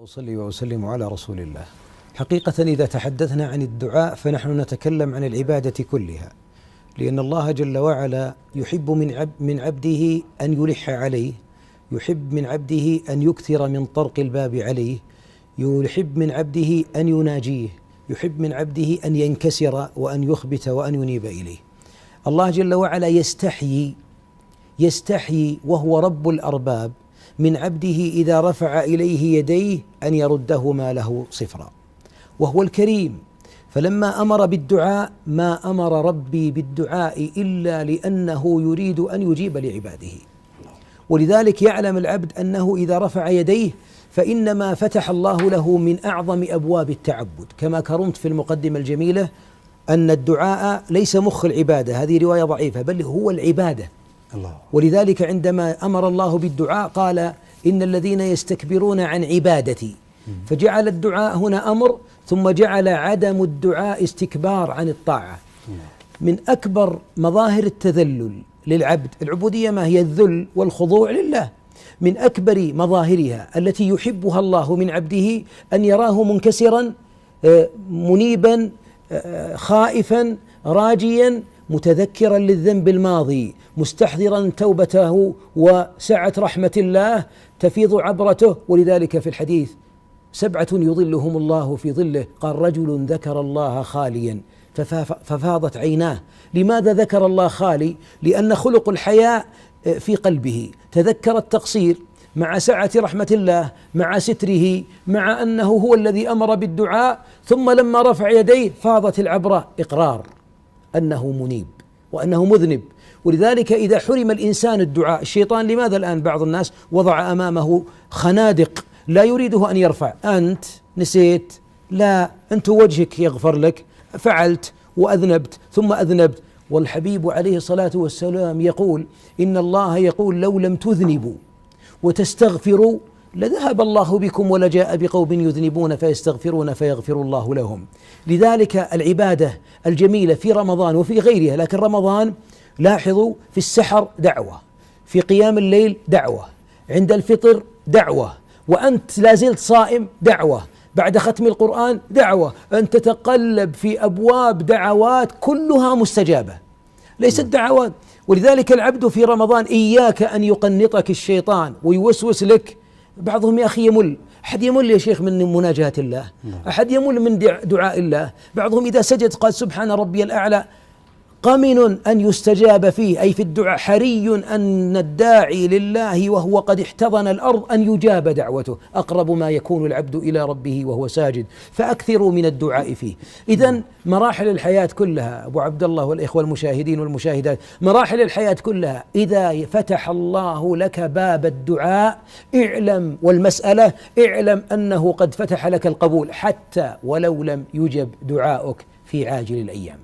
أصلي وأسلم على رسول الله. حقيقة إذا تحدثنا عن الدعاء فنحن نتكلم عن العبادة كلها، لأن الله جل وعلا يحب من عبده أن يلح عليه، يحب من عبده أن يكثر من طرق الباب عليه، يحب من عبده أن يناجيه، يحب من عبده أن ينكسر وأن يخبت وأن ينيب إليه. الله جل وعلا يستحيي وهو رب الأرباب من عبده إذا رفع إليه يديه أن يردهما له صفرا، وهو الكريم. فلما أمر بالدعاء ما أمر ربي بالدعاء إلا لأنه يريد أن يجيب لعباده، ولذلك يعلم العبد أنه إذا رفع يديه فإنما فتح الله له من أعظم أبواب التعبد، كما كرمت في المقدمة الجميلة أن الدعاء ليس مخ العبادة، هذه رواية ضعيفة، بل هو العبادة. ولذلك عندما أمر الله بالدعاء قال إن الذين يستكبرون عن عبادتي، فجعل الدعاء هنا أمر، ثم جعل عدم الدعاء استكبار عن الطاعة. من أكبر مظاهر التذلل للعبد العبودية ما هي؟ الذل والخضوع لله. من أكبر مظاهرها التي يحبها الله من عبده أن يراه منكسرا منيبا خائفا راجيا متذكرا للذنب الماضي مستحضرا توبته وسعة رحمة الله تفيض عبرته. ولذلك في الحديث 7 يظلهم الله في ظله، قال رجل ذكر الله خاليا ففاضت عيناه. لماذا ذكر الله خالي؟ لأن خلق الحياء في قلبه، تذكر التقصير مع سعة رحمة الله مع ستره مع أنه هو الذي أمر بالدعاء، ثم لما رفع يديه فاضت العبرة إقرار أنه منيب وأنه مذنب. ولذلك إذا حرم الإنسان الدعاء، الشيطان لماذا الآن بعض الناس وضع أمامه خنادق لا يريده أن يرفع؟ أنت نسيت، لا أنت وجهك يغفر لك، فعلت وأذنبت ثم أذنبت. والحبيب عليه الصلاة والسلام يقول إن الله يقول لو لم تذنبوا وتستغفروا لذهب الله بكم ولجاء بقوم يذنبون فيستغفرون فيغفر الله لهم. لذلك العبادة الجميلة في رمضان وفي غيرها، لكن رمضان لاحظوا في السحر دعوة، في قيام الليل دعوة، عند الفطر دعوة، وأنت لازلت صائم دعوة، بعد ختم القرآن دعوة، أن تتقلب في أبواب دعوات كلها مستجابة، ليست دعوات. ولذلك العبد في رمضان إياك أن يقنطك الشيطان ويوسوس لك. بعضهم يا أخي يمل، أحد يمل يا شيخ من مناجاة الله، أحد يمل من دعاء الله. بعضهم إذا سجد قال سبحان ربي الأعلى، قمن أن يستجاب فيه، أي في الدعاء حري أن الداعي لله وهو قد احتضن الأرض أن يجاب دعوته. أقرب ما يكون العبد إلى ربه وهو ساجد، فأكثروا من الدعاء فيه. إذن مراحل الحياة كلها أبو عبد الله والإخوة المشاهدين والمشاهدات، مراحل الحياة كلها إذا فتح الله لك باب الدعاء اعلم، والمسألة اعلم أنه قد فتح لك القبول حتى ولو لم يجب دعاؤك في عاجل الأيام.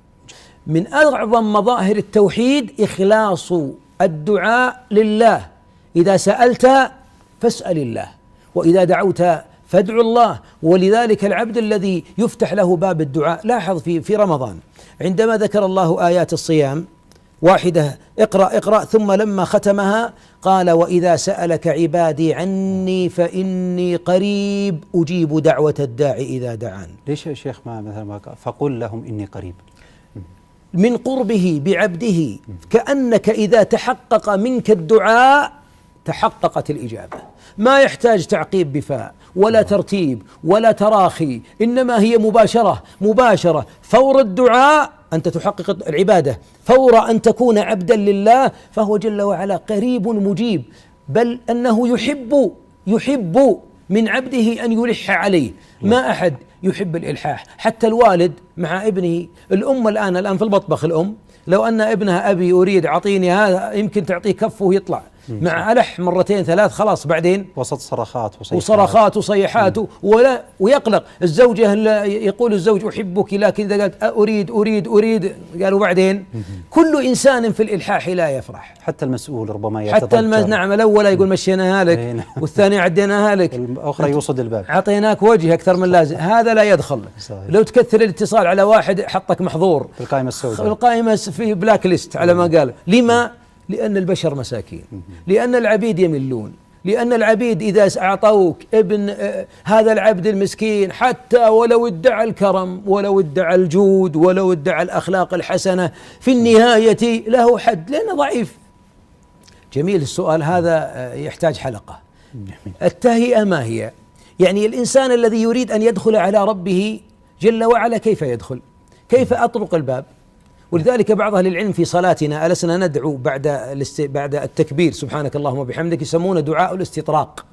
من أعظم مظاهر التوحيد إخلاص الدعاء لله. إذا سألت فاسأل الله، وإذا دعوت فادعوا الله. ولذلك العبد الذي يفتح له باب الدعاء، لاحظ في رمضان عندما ذكر الله آيات الصيام واحدة اقرأ ثم لما ختمها قال وإذا سألك عبادي عني فإني قريب أجيب دعوة الداعي إذا دعان. ليش يا شيخ ما مثلا ما فقل لهم إني قريب؟ من قربه بعبده، كأنك إذا تحقق منك الدعاء تحققت الإجابة، ما يحتاج تعقيب بفاء ولا ترتيب ولا تراخي، إنما هي مباشرة فور الدعاء أنت تحقق العبادة، فور أن تكون عبدا لله، فهو جل وعلا قريب مجيب. بل أنه يحب من عبده أن يلح عليه. ما أحد يحب الإلحاح، حتى الوالد مع ابنه. الأم الآن في المطبخ، الأم لو أن ابنها أبي أريد أعطيني هذا، يمكن تعطيه كفه ويطلع، مع ألح 2 3 خلاص، بعدين وسط صراخات وصيحات ويقلق. الزوجة يقول الزوج أحبك، لكن إذا قالت أريد قالوا بعدين. كل إنسان في الإلحاح لا يفرح، حتى المسؤول ربما يتضجر. نعم، الأول يقول مشيناها لك، والثاني عديناها لك، الأخرى يوصد الباب، أعطيناك وجه أكثر من لازم، هذا لا يدخل. صحيح. لو تكثر الاتصال على واحد حطك محظور في القائمة السوداء، القائمة في بلاك ليست على ما قال. لما؟ لأن البشر مساكين، لأن العبيد يملون، لأن العبيد إذا أعطوك ابن هذا العبد المسكين حتى ولو ادعى الكرم ولو ادعى الجود ولو ادعى الأخلاق الحسنة في النهاية له حد لأنه ضعيف. جميل السؤال هذا، يحتاج حلقة. التهيئة ما هي؟ يعني الإنسان الذي يريد أن يدخل على ربه جل وعلا كيف يدخل؟ كيف أطرق الباب؟ ولذلك بعض أهل العلم في صلاتنا ألسنا ندعو بعد التكبير سبحانك اللهم وبحمدك يسمونه دعاء الاستطراق.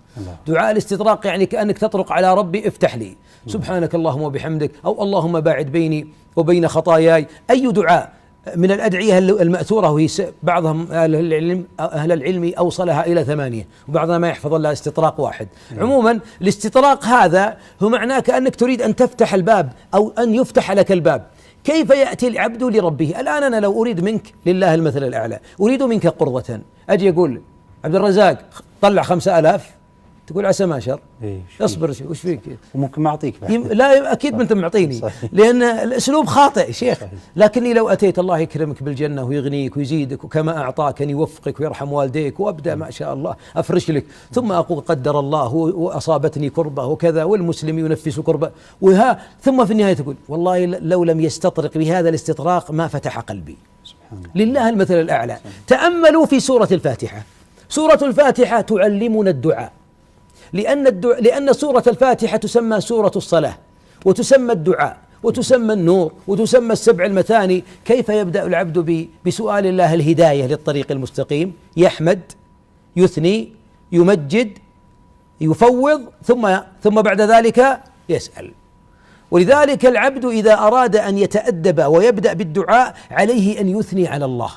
دعاء الاستطراق يعني كأنك تطرق على ربي افتح لي سبحانك اللهم وبحمدك، أو اللهم باعد بيني وبين خطاياي. أي دعاء من الأدعية المأثورة، وهي بعضهم أهل العلم أوصلها إلى 8 وبعضنا ما يحفظ إلا استطراق واحد. عموما الاستطراق هذا هو معناه كأنك تريد أن تفتح الباب أو أن يفتح لك الباب. كيف يأتي العبد لربه؟ الآن أنا لو أريد منك لله المثل الأعلى، أريد منك قرضة، أجي أقول عبد الرزاق طلع 5000، تقول عسى ما شر، اصبر وش فيك؟ وممكن ما أعطيك لا أكيد ما أنت معطيني، لأن الأسلوب خاطئ شيخ. لكني لو أتيت الله يكرمك بالجنة ويغنيك ويزيدك، وكما أعطاك أن يوفقك ويرحم والديك، وأبدأ ما شاء الله أفرش لك، ثم أقول قدر الله وأصابتني كربة وكذا والمسلم ينفس كربة ثم في النهاية تقول والله لو لم يستطرق بهذا الاستطراق ما فتح قلبي. لله المثل الأعلى. تأملوا في سورة الفاتحة. سورة الفاتحة تعلمنا الدعاء، لأن سورة الفاتحة تسمى سورة الصلاة، وتسمى الدعاء، وتسمى النور، وتسمى السبع المثاني. كيف يبدأ العبد بسؤال الله الهداية للطريق المستقيم؟ يحمد، يثني، يمجد، يفوض، ثم بعد ذلك يسأل. ولذلك العبد إذا أراد أن يتأدب ويبدأ بالدعاء عليه أن يثني على الله،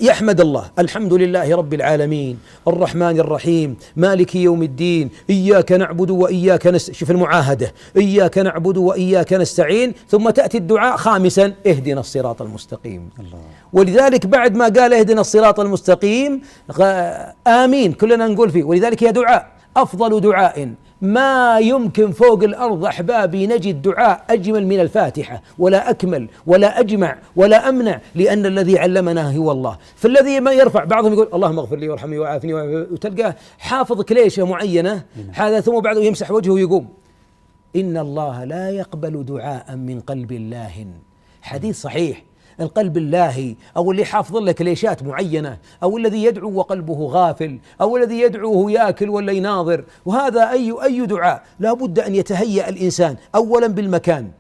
يحمد الله، الحمد لله رب العالمين الرحمن الرحيم مالك يوم الدين إياك نعبد وإياك نستعين. شوف المعاهدة، إياك نعبد وإياك نستعين. ثم تأتي الدعاء خامسا اهدنا الصراط المستقيم. الله. ولذلك بعد ما قال اهدنا الصراط المستقيم آمين كلنا نقول فيه. ولذلك يا دعاء أفضل دعاء ما يمكن فوق الأرض أحبابي نجد دعاء أجمل من الفاتحة، ولا أكمل ولا أجمع ولا أمنع، لأن الذي علمنا هو الله. فالذي ما يرفع، بعضهم يقول اللهم اغفر لي وارحمني وعافني، وتلقاه حافظ كليشة معينة هذا، ثم بعده يمسح وجهه ويقوم. إن الله لا يقبل دعاء من قلب لاهٍ. حديث صحيح. القلب اللاهي، أو اللي حافظ لك ليشات معينة، أو الذي يدعو وقلبه غافل، أو الذي يدعو وهو يأكل ولا يناظر. وهذا أي دعاء لا بد أن يتهيأ الإنسان أولا بالمكان.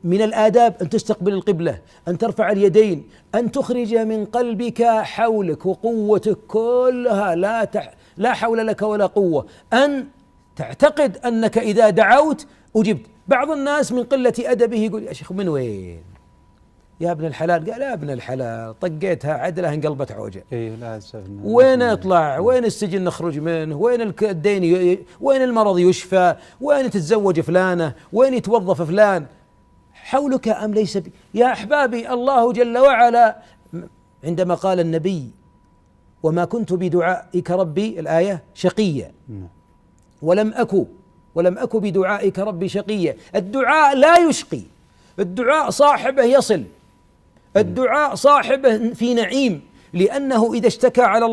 من الآداب أن تستقبل القبلة، أن ترفع اليدين، أن تخرج من قلبك حولك وقوتك كلها، لا حول لك ولا قوة، أن تعتقد أنك إذا دعوت أجبت. بعض الناس من قلة أدبه يقول يا شيخ من وين يا ابن الحلال؟ قال يا ابن الحلال طقيتها عدلة انقلبت عوجة. وين اطلع؟ وين السجن نخرج منه؟ وين الدين؟ وين المرض يشفى؟ وين تتزوج فلانة؟ وين يتوظف فلان؟ حولك أم ليس يا أحبابي الله جل وعلا عندما قال النبي وما كنت بدعائك ربي، الآية شقيا، ولم أك بدعائك ربي شقيا. الدعاء لا يشقي، الدعاء صاحبه يصل، الدعاء صاحبه في نعيم، لأنه إذا اشتكى على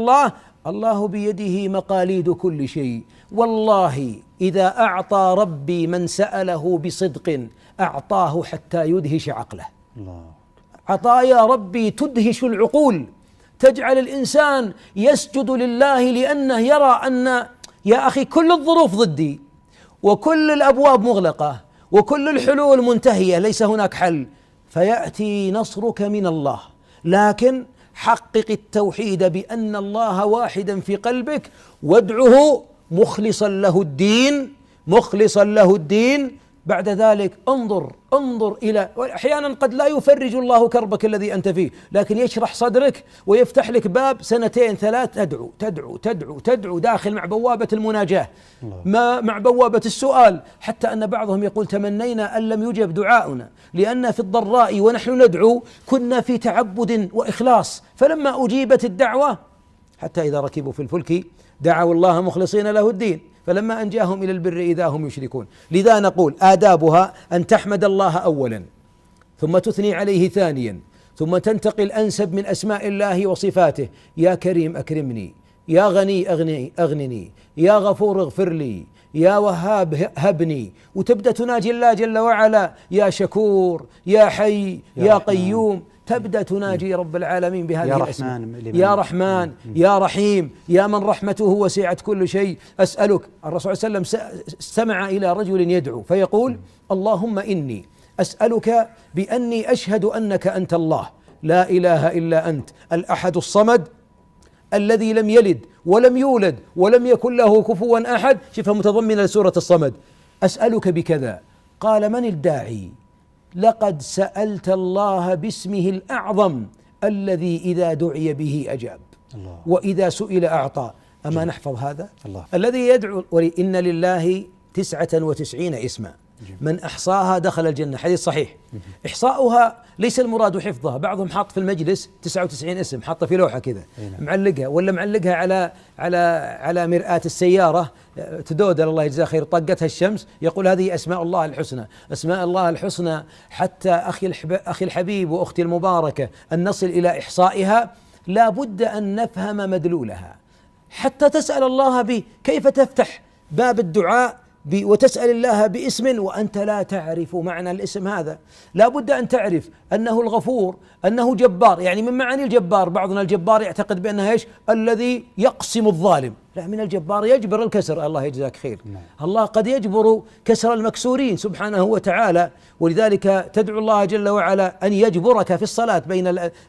الله بيده مقاليد كل شيء. والله إذا أعطى ربي من سأله بصدق أعطاه حتى يدهش عقله. عطايا ربي تدهش العقول، تجعل الإنسان يسجد لله لأنه يرى أن يا أخي كل الظروف ضدي، وكل الأبواب مغلقة، وكل الحلول منتهية، ليس هناك حل. فيأتي نصرك من الله، لكن حقق التوحيد بأن الله واحدا في قلبك، وادعه مخلصا له الدين. بعد ذلك انظر إلى، أحيانا قد لا يفرج الله كربك الذي أنت فيه، لكن يشرح صدرك ويفتح لك باب 2 3 تدعو داخل مع بوابة المناجاة، مع بوابة السؤال. حتى أن بعضهم يقول تمنينا أن لم يجب دعاؤنا، لأن في الضراء ونحن ندعو كنا في تعبد وإخلاص، فلما أجيبت الدعوة حتى إذا ركبوا في الفلك دعوا الله مخلصين له الدين فلما أنجاهم إلى البر إذا هم يشركون. لذا نقول آدابها أن تحمد الله أولا، ثم تثني عليه ثانيا، ثم تنتقل أنسب من أسماء الله وصفاته. يا كريم أكرمني، يا غني أغنني، يا غفور اغفر لي، يا وهاب هبني، وتبدأ تناجي الله جل وعلا يا شكور يا حي يا قيوم، تبدأ تناجي رب العالمين بهذه الأسماء. يا رحمن يا رحيم يا من رحمته وسعت كل شيء. أسألك، الرسول صلى الله عليه وسلم استمع إلى رجل يدعو فيقول اللهم إني أسألك بأني أشهد أنك أنت الله لا إله إلا أنت الأحد الصمد الذي لم يلد ولم يولد ولم يكن له كفوا أحد. شوفها متضمنة لسورة الصمد. أسألك بكذا. قال من الداعي؟ لقد سألت الله باسمه الأعظم الذي إذا دعي به أجاب الله، وإذا سئل أعطى. أما نحفظ هذا الله. الذي يدعو، إن لله 99 اسما من أحصاها دخل الجنة، حديث صحيح. إحصاؤها ليس المراد حفظها، بعضهم حاط في المجلس 99 اسم، حاطه في لوحة كذا معلقها، ولا معلقها على مرآة السيارة تدودر الله يجزاه خير، طقتها الشمس، يقول هذه أسماء الله الحسنى. أسماء الله الحسنى حتى أخي الحبيب وأختي المباركة أن نصل إلى إحصائها لا بد أن نفهم مدلولها حتى تسأل الله به. كيف تفتح باب الدعاء وتسأل الله باسم وأنت لا تعرف معنى الاسم هذا؟ لا بد أن تعرف أنه الغفور، أنه جبار. يعني من معاني الجبار، بعضنا الجبار يعتقد بأنها إيش؟ الذي يقسم الظالم. لا، من الجبار يجبر الكسر. الله يجزاك خير. الله قد يجبر كسر المكسورين سبحانه وتعالى، ولذلك تدعو الله جل وعلا أن يجبرك في الصلاة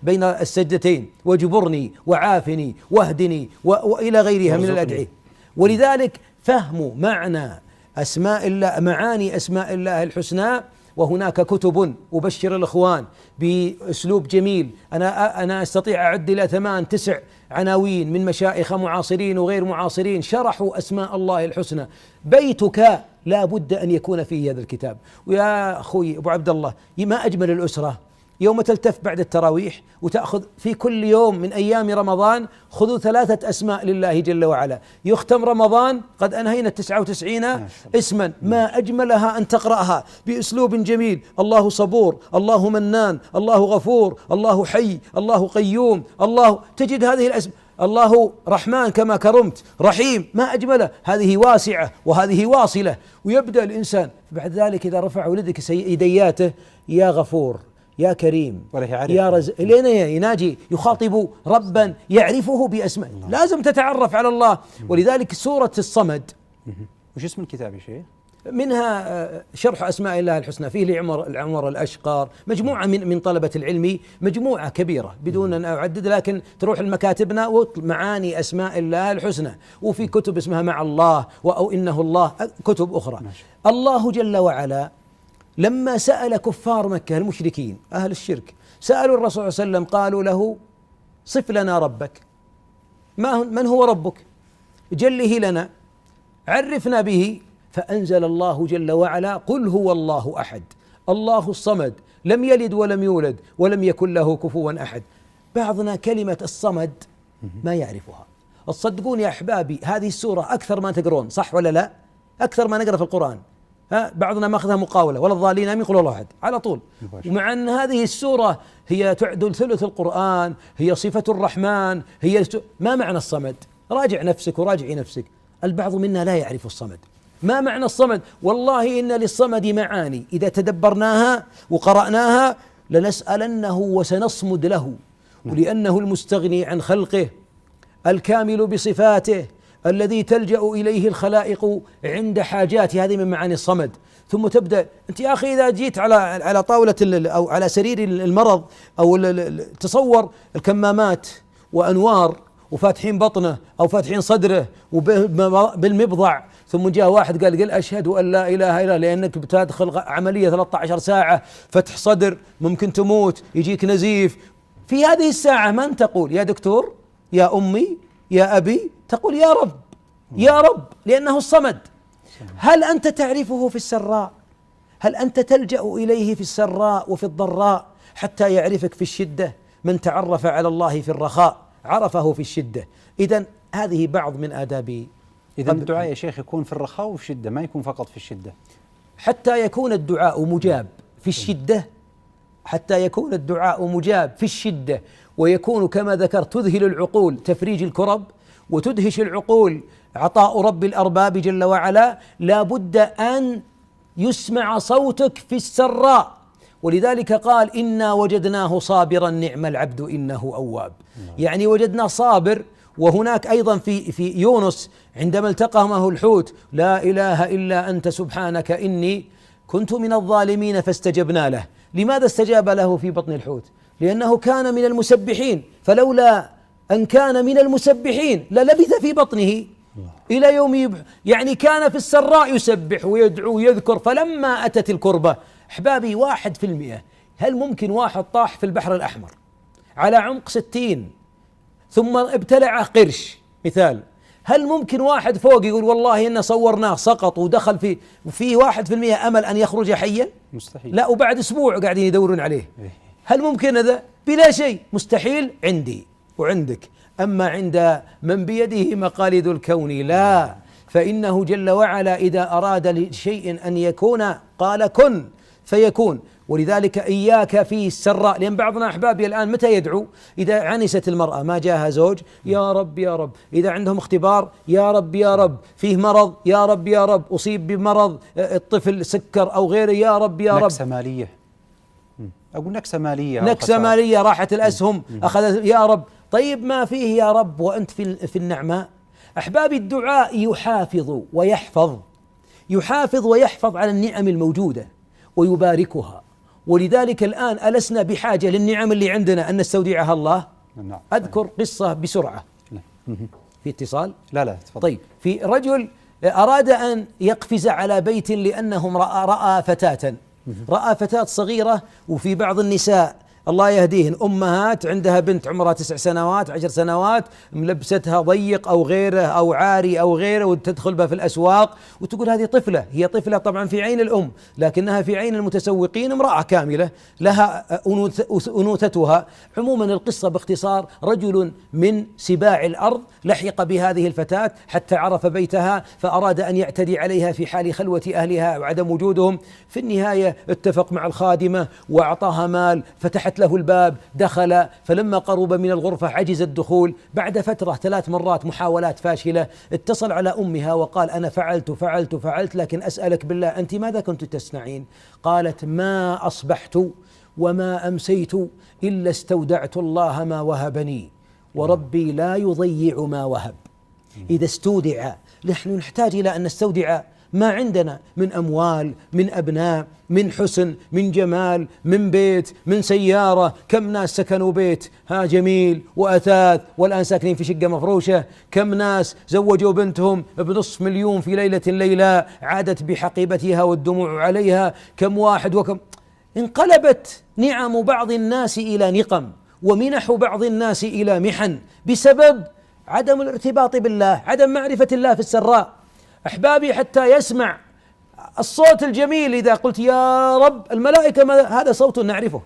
بين السجدتين، واجبرني وعافني واهدني وإلى غيرها من الأدعية. ولذلك فهم معاني أسماء الله الحسنى. وهناك كتب أبشر الإخوان بأسلوب جميل، أنا أستطيع أعد إلى 8 9 عناوين من مشايخ معاصرين وغير معاصرين شرحوا أسماء الله الحسنى. بيتك لا بد أن يكون فيه هذا الكتاب. ويا أخوي أبو عبد الله، ما أجمل الأسرة يوم تلتف بعد التراويح وتأخذ في كل يوم من أيام رمضان، خذوا 3 أسماء لله جل وعلا، يختم رمضان قد أنهينا 99 اسما. ما أجملها أن تقرأها بأسلوب جميل. الله صبور، الله منان، الله غفور، الله حي، الله قيوم، الله، تجد هذه الأسماء. الله رحمن كما كرمت، رحيم، ما أجمله. هذه واسعة وهذه واصلة. ويبدأ الإنسان بعد ذلك إذا رفع ولدك يدياته يا غفور يا كريم يا رزق، لين يناجي يخاطب ربا يعرفه بأسماء. لازم تتعرف على الله. ولذلك سورة الصمد، وش اسم الكتاب يا شيخ؟ منها شرح أسماء الله الحسنى، فيه لعمر الأشقر، مجموعة من طلبة العلم، مجموعة كبيرة بدون أن أعدد، لكن تروح المكاتبنا معاني أسماء الله الحسنى. وفي كتب اسمها مع الله أو إنه الله، كتب أخرى. الله جل وعلا لما سأل كفار مكة المشركين أهل الشرك، سألوا الرسول صلى الله عليه وسلم قالوا له صف لنا ربك، من هو ربك؟ جله لنا، عرفنا به. فأنزل الله جل وعلا قل هو الله أحد الله الصمد لم يلد ولم يولد ولم يكن له كفوا أحد. بعضنا كلمة الصمد ما يعرفها. تصدقون يا أحبابي هذه السورة أكثر ما تقرون، صح ولا لا؟ أكثر ما نقرأ في القرآن. بعضنا ماخذها مقاولة، ولا الضالين آمين قل الله أحد على طول. ومع أن هذه السورة هي تعدل ثلث القرآن، هي صفة الرحمن، ما معنى الصمد؟ راجع نفسك وراجعي نفسك. البعض منا لا يعرف الصمد. ما معنى الصمد؟ والله إن للصمد معاني إذا تدبرناها وقرأناها لنسألنه وسنصمد له، ولأنه المستغني عن خلقه الكامل بصفاته الذي تلجأ إليه الخلائق عند حاجاته. هذه من معاني الصمد. ثم تبدأ أنت يا أخي إذا جيت على طاولة أو على سرير المرض أو تصور الكمامات وأنوار وفاتحين بطنه أو فاتحين صدره بالمبضع، ثم جاء واحد قال أشهد أن لا إله إلا الله، لأنك بتدخل عملية 13 ساعة فتح صدر، ممكن تموت، يجيك نزيف. في هذه الساعة من تقول يا دكتور يا أمي يا أبي؟ تقول يا رب يا رب، لأنه الصمد. هل أنت تعرفه في السراء؟ هل أنت تلجأ إليه في السراء وفي الضراء حتى يعرفك في الشدة؟ من تعرف على الله في الرخاء عرفه في الشدة. إذن هذه بعض من آداب. إذن الدعاء يا شيخ يكون في الرخاء وفي الشدة، ما يكون فقط في الشدة، حتى يكون الدعاء مجاب في الشدة، حتى يكون الدعاء مجاب في الشدة، ويكون كما ذكرت تذهل العقول تفريج الكرب، وتدهش العقول عطاء رب الأرباب جل وعلا، لا بد أن يسمع صوتك في السراء. ولذلك قال إنا وجدناه صابرا نعم العبد إنه أواب. يعني وجدناه صابر. وهناك أيضا في يونس عندما التقى معه الحوت: لا إله إلا أنت سبحانك إني كنت من الظالمين فاستجبنا له. لماذا استجاب له في بطن الحوت؟ لأنه كان من المسبحين، فلولا أن كان من المسبحين للبث في بطنه إلى يوم يعني كان في السراء يسبح ويدعو ويذكر. فلما أتت الكربة، أحبابي 1%، هل ممكن واحد طاح في البحر الأحمر على عمق 60 ثم ابتلعه قرش مثال، هل ممكن واحد فوق يقول والله إن صورناه سقط ودخل في 1% أمل أن يخرج حيا؟ مستحيل. لا، وبعد أسبوع قاعدين يدورون عليه. هل ممكن هذا؟ بلا شيء. مستحيل عندي وعندك. أما عند من بيده مقاليد الكون لا، فإنه جل وعلا إذا أراد لشيء أن يكون قال كن فيكون. ولذلك إياك في السراء، لأن بعضنا أحبابي الآن متى يدعو؟ إذا عنست المرأة ما جاها زوج يا رب يا رب، إذا عندهم اختبار يا رب يا رب، فيه مرض يا رب يا رب، أصيب بمرض الطفل سكر أو غيره يا رب يا رب. نكسة مالية، أقول نكسة مالية، نكسة مالية، راحت الأسهم أخذت يا رب. طيب ما فيه يا رب وأنت في النعماء. أحبابي الدعاء يحافظ ويحفظ على النعم الموجودة ويباركها. ولذلك الآن ألسنا بحاجة للنعم اللي عندنا أن نستودعها الله؟ نعم. أذكر قصة بسرعة. في اتصال؟ لا تفضل. طيب، في رجل أراد أن يقفز على بيت لأنه رأى فتاة صغيرة، وفي بعض النساء الله يهديهن أمهات عندها بنت عمرها 9 سنوات 10 سنوات ملبستها ضيق أو غيره أو عاري أو غيره، وتدخل بها في الأسواق وتقول هذه طفلة. هي طفلة طبعا في عين الأم، لكنها في عين المتسوقين امرأة كاملة لها أنوثتها. عموما القصة باختصار: رجل من سباع الأرض لحق بهذه الفتاة حتى عرف بيتها، فأراد أن يعتدي عليها في حال خلوة أهلها وعدم وجودهم. في النهاية اتفق مع الخادمة وأعطاها مال، فتحت له الباب، دخل. فلما قرب من الغرفة عجز الدخول. بعد فترة 3 مرات محاولات فاشلة اتصل على أمها وقال أنا فعلت، لكن أسألك بالله أنت ماذا كنت تصنعين؟ قالت ما أصبحت وما أمسيت إلا استودعت الله ما وهبني، وربي لا يضيع ما وهب. إذا استودع، نحن نحتاج إلى أن نستودع ما عندنا من أموال، من أبناء، من حسن، من جمال، من بيت، من سيارة. كم ناس سكنوا بيت جميل وأثاث والآن ساكنين في شقة مفروشة. كم ناس زوجوا بنتهم ب5 مليون في ليلة ليلة عادت بحقيبتها والدموع عليها. كم واحد وكم انقلبت نعم بعض الناس إلى نقم، ومنح بعض الناس إلى محن، بسبب عدم الارتباط بالله، عدم معرفة الله في السراء. أحبابي حتى يسمع الصوت الجميل إذا قلت يا رب، الملائكة هذا صوت نعرفه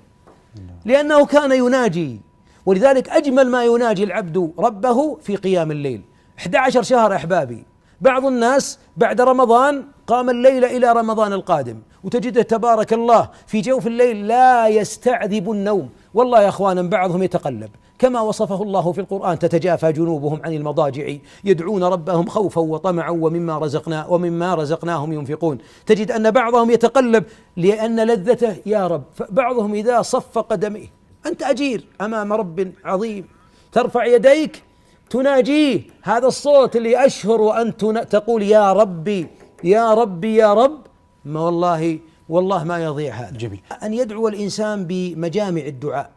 لأنه كان يناجي. ولذلك أجمل ما يناجي العبد ربه في قيام الليل. 11 شهر أحبابي. بعض الناس بعد رمضان قام الليل إلى رمضان القادم، وتجده تبارك الله في جوف الليل لا يستعذب النوم. والله يا أخوانا بعضهم يتقلب كما وصفه الله في القرآن: تتجافى جنوبهم عن المضاجع يدعون ربهم خوفا وطمعا ومما رزقناهم ينفقون. تجد أن بعضهم يتقلب لأن لذته يا رب. بعضهم إذا صف قدميه، أنت أجير أمام رب عظيم، ترفع يديك تناجيه، هذا الصوت اللي أشهر أن تقول يا ربي يا ربي يا رب، ما والله ما يضيع هذا. جميل. أن يدعو الإنسان بمجامع الدعاء.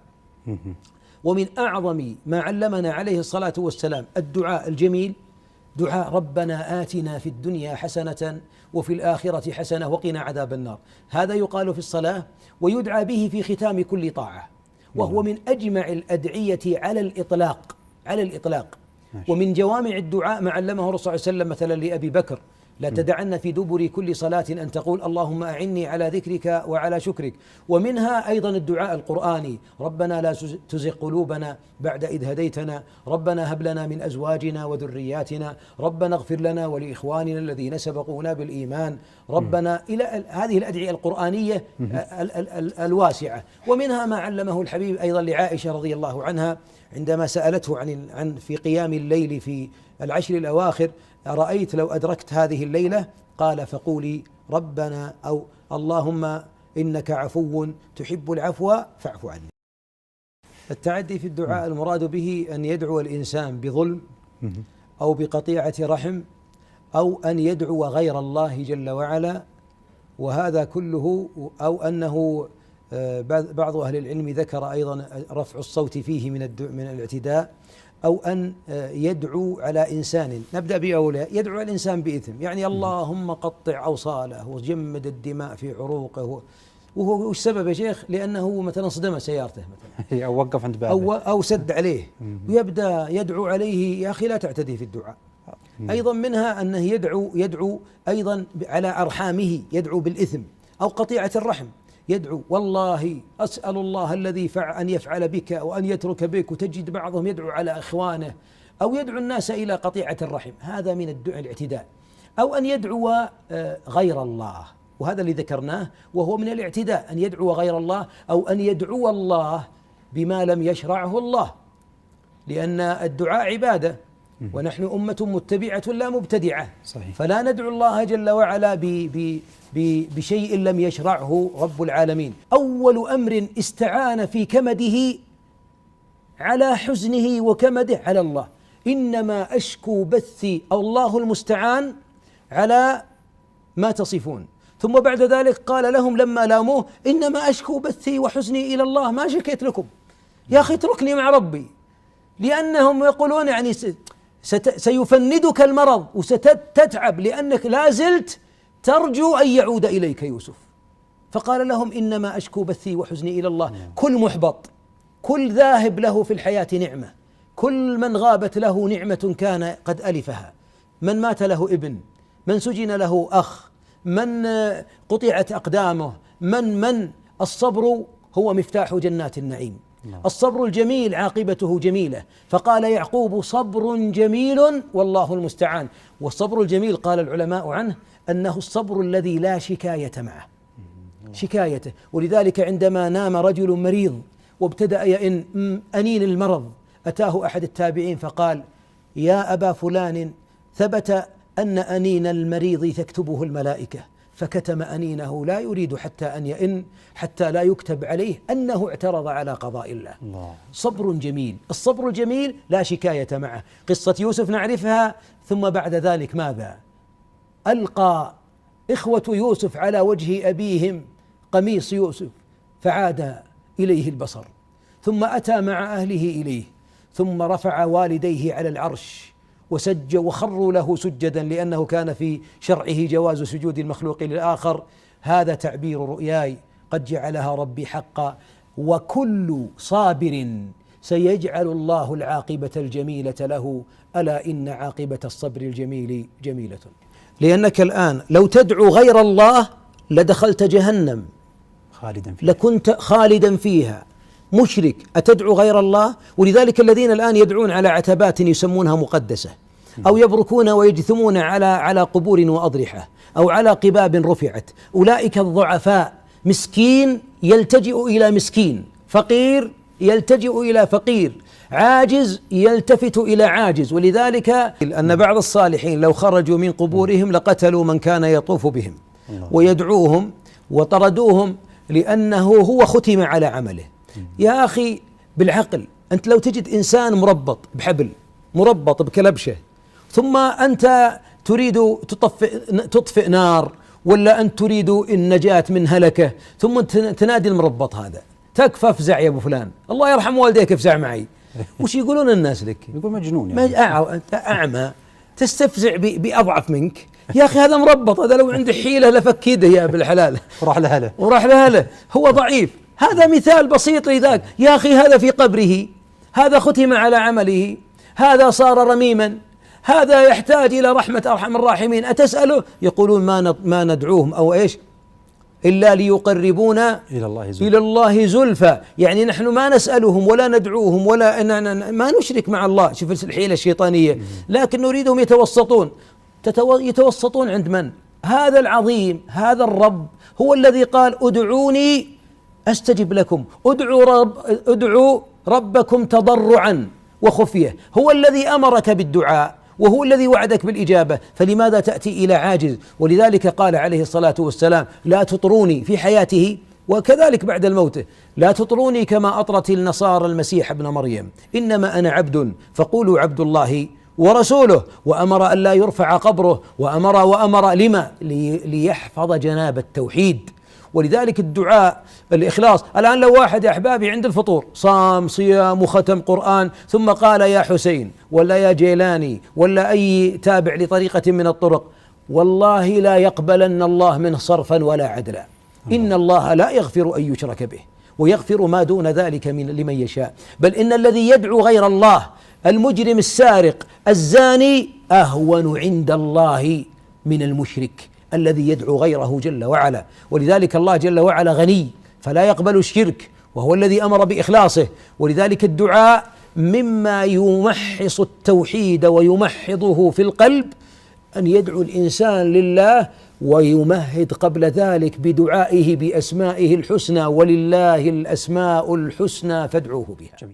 ومن أعظم ما علمنا عليه الصلاة والسلام الدعاء الجميل دعاء ربنا آتنا في الدنيا حسنة وفي الآخرة حسنة وقنا عذاب النار. هذا يقال في الصلاة ويدعى به في ختام كل طاعة، وهو من أجمع الأدعية على الإطلاق. ومن جوامع الدعاء ما علمه الرسول صلى الله عليه وسلم مثلا لأبي بكر لا تدعن في دبر كل صلاة أن تقول اللهم أعني على ذكرك وعلى شكرك. ومنها أيضا الدعاء القرآني: ربنا لا تزغ قلوبنا بعد إذ هديتنا، ربنا هب لنا من أزواجنا وذرياتنا، ربنا اغفر لنا ولإخواننا الذين سبقونا بالإيمان، ربنا، إلى هذه الأدعية القرآنية الواسعة. ومنها ما علمه الحبيب أيضا لعائشة رضي الله عنها عندما سألته عن في قيام الليل في العشر الأواخر: أرأيت لو أدركت هذه الليلة؟ قال: فقولي ربنا أو اللهم إنك عفو تحب العفو فاعف عني. التعدي في الدعاء المراد به أن يدعو الإنسان بظلم أو بقطيعة رحم أو أن يدعو غير الله جل وعلا، وهذا كله، أو أنه بعض أهل العلم ذكر أيضا رفع الصوت فيه من الاعتداء، أو أن يدعو على إنسان. نبدأ بأولى: يدعو الإنسان بإثم، يعني اللهم قطع أوصاله وجمد الدماء في عروقه. وهو وش سبب يا شيخ؟ لأنه مثلا صدم سيارته مثلا أو وقف عند بابه أو سد عليه، ويبدأ يدعو عليه: يا أخي لا تعتدي في الدعاء. أيضا منها أنه يدعو أيضا على أرحامه، يدعو بالإثم أو قطيعة الرحم، يدعو: والله أسأل الله الذي أن يفعل بك وأن يترك بك. وتجد بعضهم يدعو على إخوانه أو يدعو الناس إلى قطيعة الرحم، هذا من الدعاء الاعتداء. أو أن يدعو غير الله، وهذا اللي ذكرناه، وهو من الاعتداء أن يدعو غير الله، أو أن يدعو الله بما لم يشرعه الله، لأن الدعاء عبادة ونحن أمة متبعة لا مبتدعة. صحيح. فلا ندعو الله جل وعلا بشيء لم يشرعه رب العالمين. أول أمر استعان في كمده على حزنه وكمده على الله: إنما أشكو بثي، أو الله المستعان على ما تصفون. ثم بعد ذلك قال لهم لما لاموه: إنما أشكو بثي وحزني إلى الله، ما شكيت لكم، يا أخي اتركني مع ربي. لأنهم يقولون يعني سيفندك المرض وستتعب لأنك لا زلت ترجو أن يعود إليك يوسف. فقال لهم: إنما أشكو بثي وحزني إلى الله. كل محبط، كل ذاهب له في الحياة نعمة، كل من غابت له نعمة كان قد ألفها، من مات له ابن، من سجن له أخ، من قطعت أقدامه، من الصبر هو مفتاح جنات النعيم. الصبر الجميل عاقبته جميلة. فقال يعقوب: صبر جميل والله المستعان. والصبر الجميل قال العلماء عنه أنه الصبر الذي لا شكاية معه، شكايته. ولذلك عندما نام رجل مريض وابتدأ يئن أنين المرض، أتاه أحد التابعين فقال: يا أبا فلان، ثبت أن أنين المريض تكتبه الملائكة، فكتم أنينه لا يريد حتى أن يئن، حتى لا يكتب عليه أنه اعترض على قضاء الله. صبر جميل. الصبر الجميل لا شكاية معه. قصة يوسف نعرفها. ثم بعد ذلك ماذا؟ ألقى إخوة يوسف على وجه أبيهم قميص يوسف فعاد إليه البصر، ثم أتى مع أهله إليه، ثم رفع والديه على العرش وسج وخروا له سجدا، لأنه كان في شرعه جواز سجود المخلوق للآخر. هذا تعبير رؤياي قد جعلها ربي حقا، وكل صابر سيجعل الله العاقبة الجميلة له، ألا إن عاقبة الصبر الجميل جميلة. لأنك الآن لو تدعو غير الله لدخلت جهنم خالدا فيها، لكنت خالدا فيها مشرك. أتدعو غير الله؟ ولذلك الذين الآن يدعون على عتبات يسمونها مقدسة، أو يبركون ويجثمون على قبور وأضرحة، أو على قباب رفعت، أولئك الضعفاء. مسكين يلتجئ إلى مسكين، فقير يلتجئ إلى فقير، عاجز يلتفت إلى عاجز. ولذلك أن بعض الصالحين لو خرجوا من قبورهم لقتلوا من كان يطوف بهم ويدعوهم وطردوهم، لأنه هو ختم على عمله. يا أخي بالعقل، أنت لو تجد إنسان مربط بحبل، مربط بكلبشة، ثم أنت تريد تطفئ نار، ولا أنت تريد النجاة من هلكة، ثم تنادي المربط هذا: تكفى افزع يا أبو فلان، الله يرحم والديك افزع معي. وش يقولون الناس لك؟ يقول مجنون يعني. أنت أعمى تستفزع بأضعف منك. يا أخي هذا مربط، هذا لو عنده حيلة لفك يده يا بالحلال وراح له، هو ضعيف. هذا مثال بسيط لذاك. يا أخي هذا في قبره، هذا ختم على عمله، هذا صار رميما، هذا يحتاج إلى رحمة أرحم الراحمين، أتسأله؟ يقولون ما ندعوهم أو إيش إلا ليقربونا إلى الله زلفى. يعني نحن ما نسألهم ولا ندعوهم ولا ما نشرك مع الله. شوف الحيلة الشيطانية، لكن نريدهم يتوسطون عند من؟ هذا العظيم، هذا الرب هو الذي قال ادعوني أستجب لكم، ادعوا ربكم تضرعا وخفية. هو الذي أمرك بالدعاء وهو الذي وعدك بالإجابة، فلماذا تأتي إلى عاجز؟ ولذلك قال عليه الصلاة والسلام لا تطروني في حياته وكذلك بعد الموت، لا تطروني كما أطرت النصارى المسيح ابن مريم، إنما أنا عبد فقولوا عبد الله ورسوله. وأمر أن لا يرفع قبره، وأمر لما؟ ليحفظ جناب التوحيد. ولذلك الدعاء الإخلاص. الآن لو واحد يا أحبابي عند الفطور صام صيام وختم قرآن ثم قال يا حسين ولا يا جيلاني ولا أي تابع لطريقة من الطرق، والله لا يقبلن الله منه صرفا ولا عدلا. إن الله لا يغفر أن يشرك به ويغفر ما دون ذلك لمن يشاء. بل إن الذي يدعو غير الله، المجرم السارق الزاني، أهون عند الله من المشرك الذي يدعو غيره جل وعلا. ولذلك الله جل وعلا غني فلا يقبل الشرك، وهو الذي أمر بإخلاصه. ولذلك الدعاء مما يمحص التوحيد ويمحضه في القلب، أن يدعو الإنسان لله ويمهد قبل ذلك بدعائه بأسمائه الحسنى، ولله الأسماء الحسنى فادعوه بها.